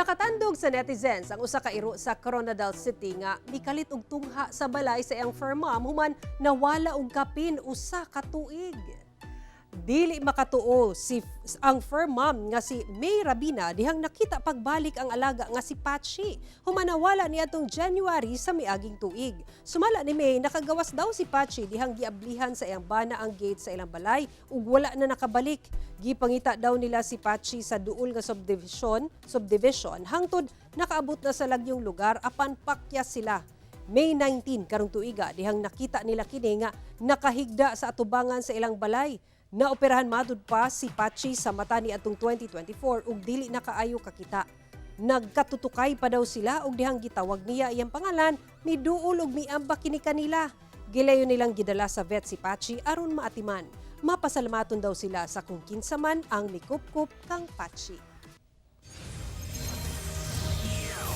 Nakatandog sa netizens ang usa ka iro sa Coronadal City nga mikalit og tungha sa balay sa iyang fur mom human nawala og kapin usa ka tuig. Dili makatuo ang fur mom nga si May Rabina dihang nakita pagbalik ang alaga nga si Patchy. Human nawala niadtong January sa miaging tuig. Sumala ni May nakagawas daw si Patchy dihang giablihan sa iyang bana ang gate sa ilang balay ug wala na nakabalik. Gipangita daw nila si Patchy sa duol nga subdivision hangtod nakaabot na sa lagyong lugar apan pakyas sila. May 19 karong tuiga dihang nakita nila kini nga nakahigda sa atubangan sa ilang balay. Naoperahan madud pa si Patchy sa mata ni atong 2024 ug dili na kaayo kakita. Nagkatutukay pa daw sila ug dihang gitawag niya iyang pangalan, miduol ug miambak kini kanila. Gilayon nilang gidala sa vet si Patchy aron maatiman. Mapasalamaton daw sila sa kung kinsa man ang mikupkup kang Patchy.